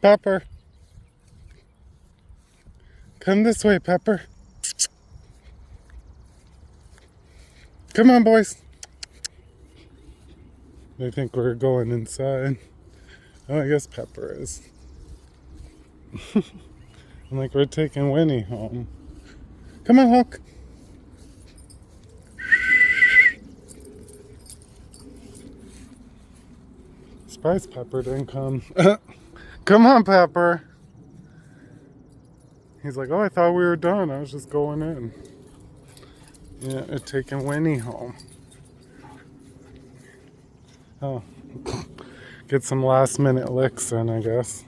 Pepper. Come this way, Pepper. Come on, boys. They think we're going inside. Oh, I guess Pepper is. I'm like, we're taking Winnie home. Come on, Hulk. Surprised Pepper didn't come. Come on, Pepper. He's like, oh, I thought we were done. I was just going in. Yeah, they're taking Winnie home. Oh, get some last minute licks in, I guess.